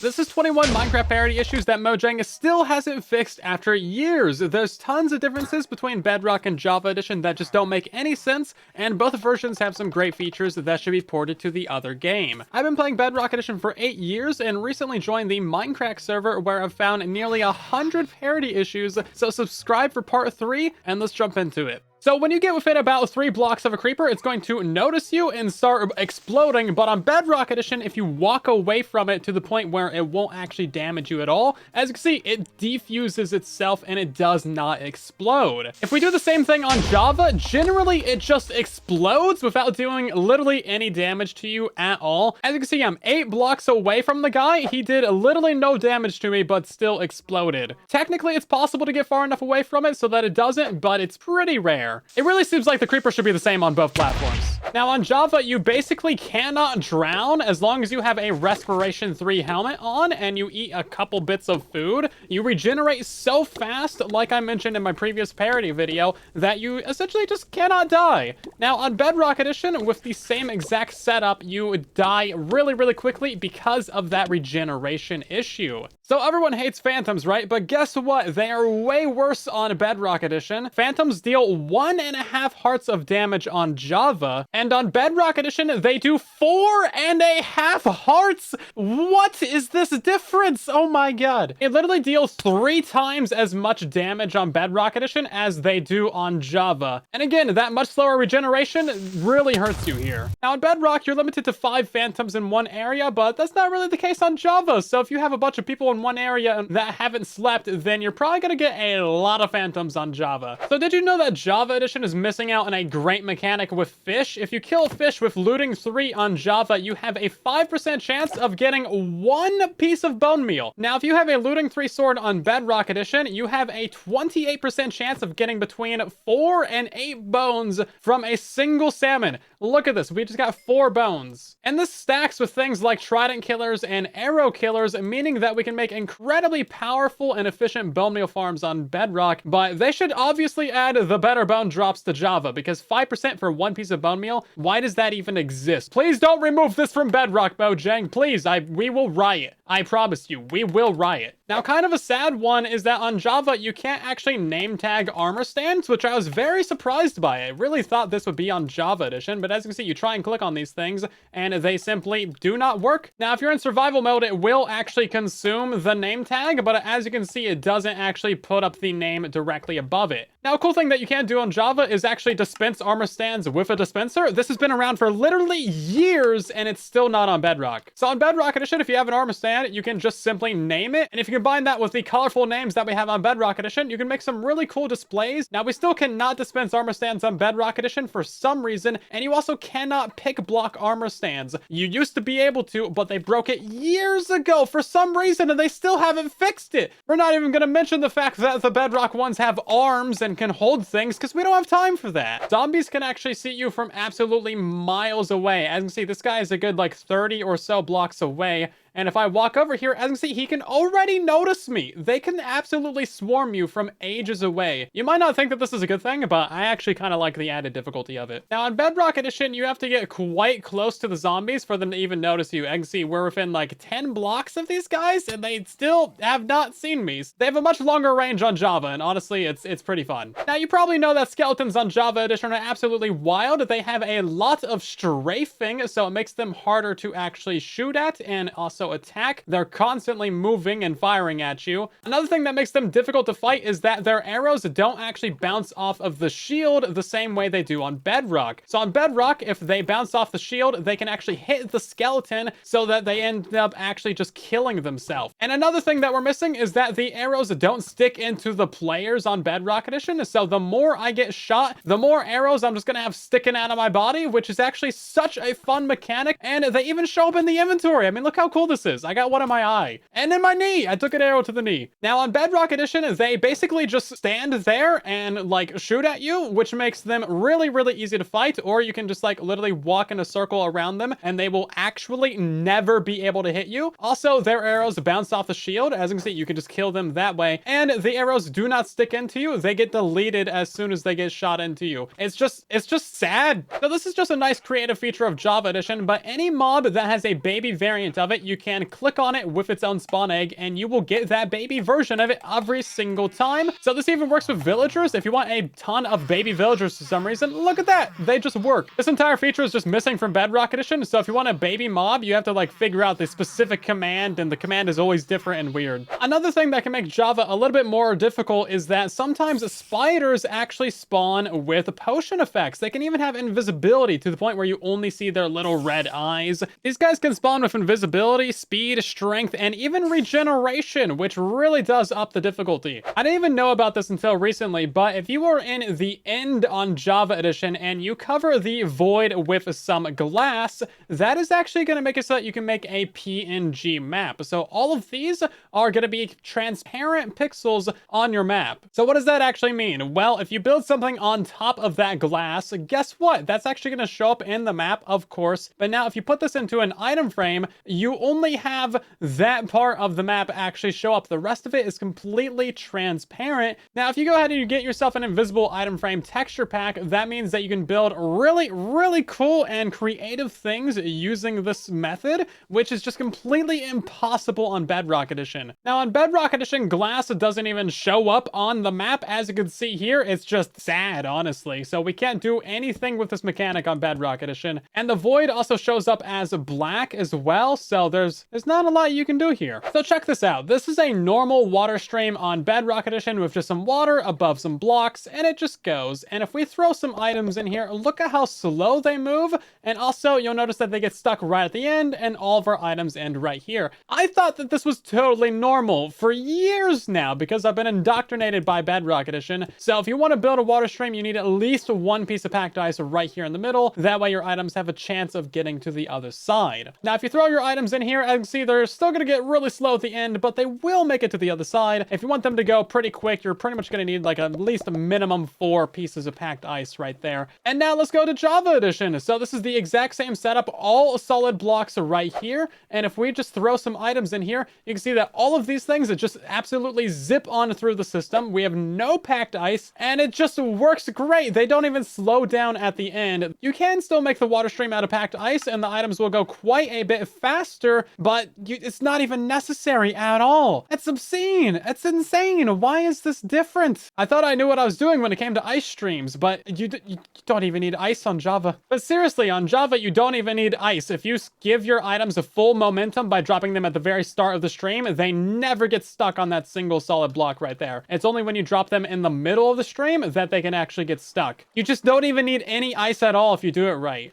This is 21 Minecraft Parity issues that Mojang still hasn't fixed after years. There's tons of differences between Bedrock and Java Edition that just don't make any sense, and both versions have some great features that should be ported to the other game. I've been playing Bedrock Edition for 8 years and recently joined the Minecraft server where I've found nearly 100 parity issues, so subscribe for part 3 and let's jump into it. So when you get within about 3 blocks of a creeper, it's going to notice you and start exploding, but on Bedrock Edition, if you walk away from it to the point where it won't actually damage you at all, as you can see, it defuses itself and it does not explode. If we do the same thing on Java, generally it just explodes without doing literally any damage to you at all. As you can see, I'm 8 blocks away from the guy. He did literally no damage to me, but still exploded. Technically, it's possible to get far enough away from it so that it doesn't, but it's pretty rare. It really seems like the creeper should be the same on both platforms. Now on Java, you basically cannot drown as long as you have a Respiration 3 helmet on and you eat a couple bits of food. You regenerate so fast, like I mentioned in my previous parody video, that you essentially just cannot die. Now on Bedrock Edition, with the same exact setup, you die really quickly because of that regeneration issue. So everyone hates phantoms, right? But guess what? They are way worse on Bedrock Edition. Phantoms deal 1.5 hearts of damage on Java, and on Bedrock Edition, they do 4.5 hearts. What is this difference? Oh my god. It literally deals 3 times as much damage on Bedrock Edition as they do on Java. And again, that much slower regeneration really hurts you here. Now on Bedrock, you're limited to 5 phantoms in one area, but that's not really the case on Java. So if you have a bunch of people in one area that haven't slept, then you're probably gonna get a lot of phantoms on Java. So did you know that Java Edition is missing out on a great mechanic with fish? If you kill a fish with looting 3 on Java, you have a 5% chance of getting 1 piece of bone meal. Now, if you have a looting 3 sword on Bedrock Edition, you have a 28% chance of getting between 4 and 8 bones from a single salmon. Look at this, we just got 4 bones. And this stacks with things like trident killers and arrow killers, meaning that we can make incredibly powerful and efficient bone meal farms on Bedrock, but they should obviously add the better bone drops to Java, because 5% for 1 piece of bone meal, why does that even exist? Please don't remove this from Bedrock, Mojang, please, we will riot. I promise you, we will riot. Now, kind of a sad one is that on Java, you can't actually name tag armor stands, which I was very surprised by. I really thought this would be on Java Edition, but as you can see, you try and click on these things, and they simply do not work. Now, if you're in survival mode, it will actually consume the name tag, but as you can see, it doesn't actually put up the name directly above it. Now, a cool thing that you can do on Java is actually dispense armor stands with a dispenser. This has been around for literally years, and it's still not on Bedrock. So on Bedrock Edition, if you have an armor stand, you can just simply name it, and if you combine that with the colorful names that we have on Bedrock Edition, you can make some really cool displays. Now, we still cannot dispense armor stands on Bedrock Edition for some reason, and you also cannot pick block armor stands. You used to be able to, but they broke it years ago for some reason, and they still haven't fixed it. We're not even going to mention the fact that the Bedrock ones have arms and can hold things, because we don't have time for that. Zombies can actually see you from absolutely miles away. As you can see, this guy is a good like 30 or so blocks away. And if I walk over here, as you can see, he can already notice me. They can absolutely swarm you from ages away. You might not think that this is a good thing, but I actually kind of like the added difficulty of it. Now, on Bedrock Edition, you have to get quite close to the zombies for them to even notice you. As you can see, we're within like 10 blocks of these guys, and they still have not seen me. They have a much longer range on Java, and honestly, it's pretty fun. Now, you probably know that skeletons on Java Edition are absolutely wild. They have a lot of strafing, so it makes them harder to actually shoot at, and also attack. They're constantly moving and firing at you. Another thing that makes them difficult to fight is that their arrows don't actually bounce off of the shield the same way they do on Bedrock. So on Bedrock, if they bounce off the shield, they can actually hit the skeleton so that they end up actually just killing themselves. And another thing that we're missing is that the arrows don't stick into the players on Bedrock Edition. So the more I get shot, the more arrows I'm just gonna have sticking out of my body, which is actually such a fun mechanic. And they even show up in the inventory. I mean, look how cool this is. I got one in my eye and in my knee. I took an arrow to the knee. Now on Bedrock Edition, they basically just stand there and like shoot at you, which makes them really easy to fight. Or you can just like literally walk in a circle around them and they will actually never be able to hit you. Also, their arrows bounce off the shield. As you can see, you can just kill them that way. And the arrows do not stick into you. They get deleted as soon as they get shot into you. It's just sad. So this is just a nice creative feature of Java Edition, but any mob that has a baby variant of it, you can click on it with its own spawn egg, and you will get that baby version of it every single time. So this even works with villagers. If you want a ton of baby villagers for some reason, look at that. They just work. This entire feature is just missing from Bedrock Edition. So if you want a baby mob, you have to like figure out the specific command, and the command is always different and weird. Another thing that can make Java a little bit more difficult is that sometimes spiders actually spawn with potion effects. They can even have invisibility to the point where you only see their little red eyes. These guys can spawn with invisibility, speed, strength, and even regeneration, which really does up the difficulty. I didn't even know about this until recently, but if you are in the end on Java Edition and you cover the void with some glass, that is actually going to make it so that you can make a PNG map. So all of these are going to be transparent pixels on your map. So what does that actually mean? Well, if you build something on top of that glass, guess what? That's actually going to show up in the map, of course. But now if you put this into an item frame, you only have that part of the map actually show up. The rest of it is completely transparent. Now, if you go ahead and you get yourself an invisible item frame texture pack, that means that you can build really cool and creative things using this method, which is just completely impossible on Bedrock Edition. Now, on Bedrock Edition, glass doesn't even show up on the map. As you can see here, it's just sad, honestly. So we can't do anything with this mechanic on Bedrock Edition. And the void also shows up as black as well, so there's not a lot you can do here. So check this out. This is a normal water stream on Bedrock Edition with just some water above some blocks, and it just goes. And if we throw some items in here, look at how slow they move, and also you'll notice that they get stuck right at the end, and all of our items end right here. I thought that this was totally normal for years now because I've been indoctrinated by Bedrock Edition. So if you want to build a water stream, you need at least one piece of packed ice right here in the middle. That way your items have a chance of getting to the other side. Now, if you throw your items in here, as you can see, they're still going to get really slow at the end, but they will make it to the other side. If you want them to go pretty quick, you're pretty much going to need like at least a minimum 4 pieces of packed ice right there. And now let's go to Java Edition. So this is the exact same setup, all solid blocks right here. And if we just throw some items in here, you can see that all of these things that just absolutely zip on through the system. We have no packed ice, and it just works great. They don't even slow down at the end. You can still make the water stream out of packed ice, and the items will go quite a bit faster, but it's not even necessary at all. It's obscene. It's insane. Why is this different? I thought I knew what I was doing when it came to ice streams, but you don't even need ice on Java. But seriously, on Java, you don't even need ice. If you give your items a full momentum by dropping them at the very start of the stream, they never get stuck on that single solid block right there. It's only when you drop them in the middle of the stream that they can actually get stuck. You just don't even need any ice at all if you do it right.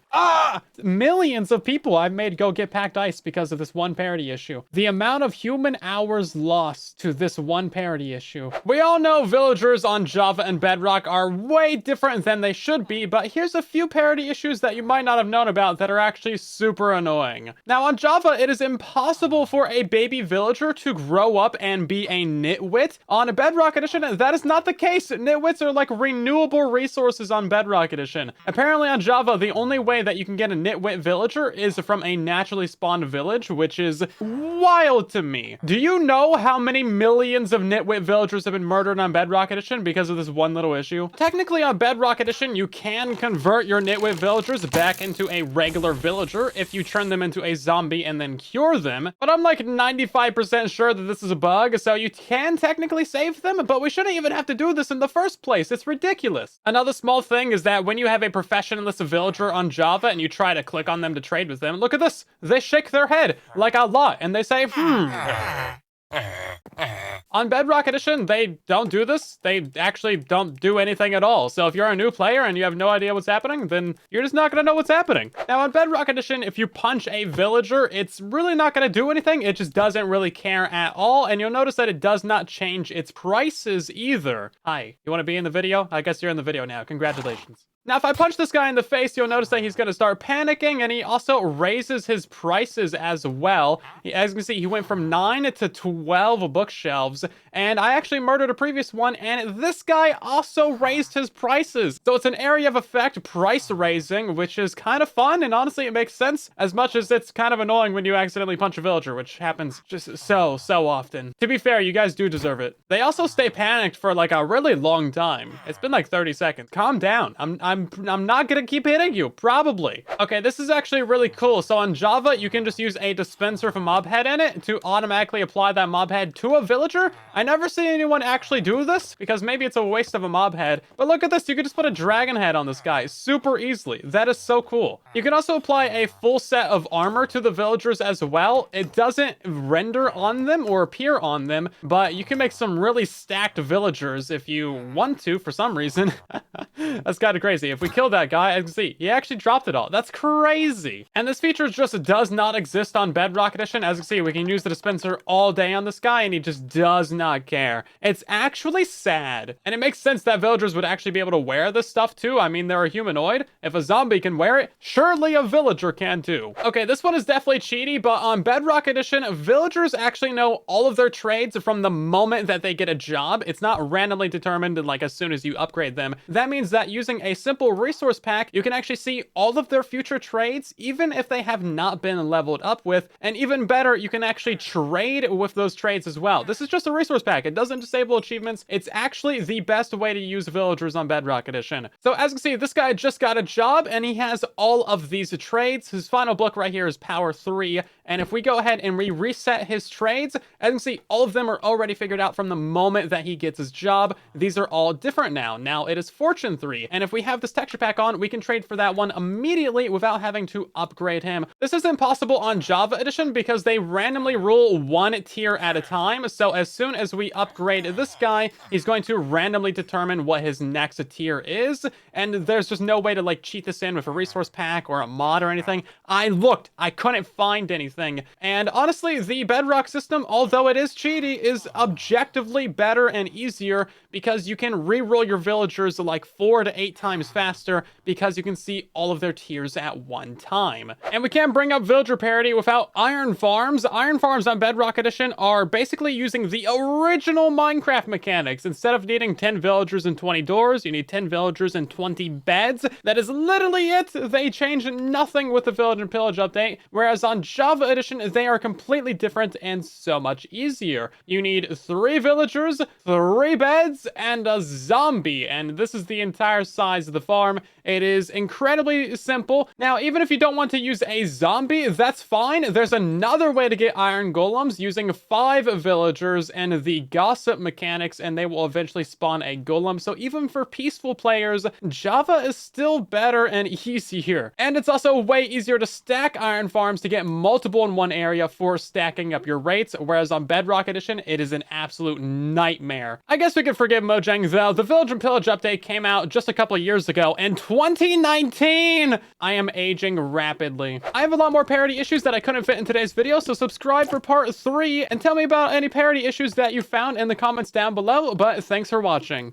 Millions of people I've made go get packed ice because of this one parity issue. The amount of human hours lost to this one parity issue. We all know villagers on Java and Bedrock are way different than they should be, but here's a few parity issues that you might not have known about that are actually super annoying. Now, on Java, it is impossible for a baby villager to grow up and be a nitwit. On Bedrock Edition, that is not the case. Nitwits are like renewable resources on Bedrock Edition. Apparently on Java, the only way that you can get a nitwit villager is from a naturally spawned village, which is wild to me. Do you know how many millions of nitwit villagers have been murdered on Bedrock Edition because of this one little issue? Technically on Bedrock Edition, you can convert your nitwit villagers back into a regular villager if you turn them into a zombie and then cure them, but I'm like 95% sure that this is a bug, so you can technically save them, but we shouldn't even have to do this in the first place. It's ridiculous. Another small thing is that when you have a professionalist villager on Java and you try to click on them to trade with them, look at this. They shake their head like a lot and they say, On Bedrock Edition, they don't do this. They actually don't do anything at all. So if you're a new player and you have no idea what's happening, then you're just not going to know what's happening. Now, on Bedrock Edition, if you punch a villager, it's really not going to do anything. It just doesn't really care at all. And you'll notice that it does not change its prices either. Hi, you want to be in the video? I guess you're in the video now. Congratulations. Now, if I punch this guy in the face, you'll notice that he's going to start panicking, and he also raises his prices as well. As you can see, he went from 9 to 12 bookshelves, and I actually murdered a previous one, and this guy also raised his prices. So it's an area of effect price raising, which is kind of fun, and honestly, it makes sense, as much as it's kind of annoying when you accidentally punch a villager, which happens just so often. To be fair, you guys do deserve it. They also stay panicked for like a really long time. It's been like 30 seconds. Calm down. I'm I'm not gonna keep hitting you, probably. Okay, this is actually really cool. So on Java, you can just use a dispenser of a mob head in it to automatically apply that mob head to a villager. I never see anyone actually do this because maybe it's a waste of a mob head. But look at this, you can just put a dragon head on this guy super easily. That is so cool. You can also apply a full set of armor to the villagers as well. It doesn't render on them or appear on them, but you can make some really stacked villagers if you want to for some reason. That's kind of crazy. If we kill that guy, as you can see, he actually dropped it all. That's crazy. And this feature just does not exist on Bedrock Edition. As you can see, we can use the dispenser all day on this guy and he just does not care. It's actually sad. And it makes sense that villagers would actually be able to wear this stuff too. I mean, they're a humanoid. If a zombie can wear it, surely a villager can too. Okay, this one is definitely cheaty, but on Bedrock Edition, villagers actually know all of their trades from the moment that they get a job. It's not randomly determined like as soon as you upgrade them. That means that using a simple resource pack, you can actually see all of their future trades, even if they have not been leveled up with. And even better, you can actually trade with those trades as well. This is just a resource pack. It doesn't disable achievements. It's actually the best way to use villagers on Bedrock Edition. So as you can see, this guy just got a job and he has all of these trades. His final block right here is power 3. And if we go ahead and we reset his trades, as you can see, all of them are already figured out from the moment that he gets his job. These are all different now. Now it is fortune 3. And if we have this texture pack on, we can trade for that one immediately without having to upgrade him. This isn't possible on Java Edition because they randomly rule one tier at a time. So as soon as we upgrade this guy, he's going to randomly determine what his next tier is. And there's just no way to like cheat this in with a resource pack or a mod or anything. I looked, I couldn't find anything. And honestly, the Bedrock system, although it is cheaty, is objectively better and easier because you can re-roll your villagers like 4 to 8 times faster because you can see all of their tiers at one time. And we can't bring up villager parity without iron farms. Iron farms on Bedrock Edition are basically using the original Minecraft mechanics. Instead of needing 10 villagers and 20 doors, you need 10 villagers and 20 beds. That is literally it. They changed nothing with the Village and Pillage update, whereas on Java Edition, they are completely different and so much easier. You need 3 villagers, 3 beds, and a zombie, and this is the entire size of the farm. It is incredibly simple. Now, even if you don't want to use a zombie, that's fine. There's another way to get iron golems using 5 villagers and the gossip mechanics, and they will eventually spawn a golem. So even for peaceful players, Java is still better and easier. And it's also way easier to stack iron farms to get multiple in one area for stacking up your rates, whereas on Bedrock Edition, it is an absolute nightmare. I guess we could forgive Mojang though. The Village and Pillage update came out just a couple of years ago in 2019. I am aging rapidly. I have a lot more parity issues that I couldn't fit in today's video, so subscribe for part 3 and tell me about any parity issues that you found in the comments down below, but thanks for watching.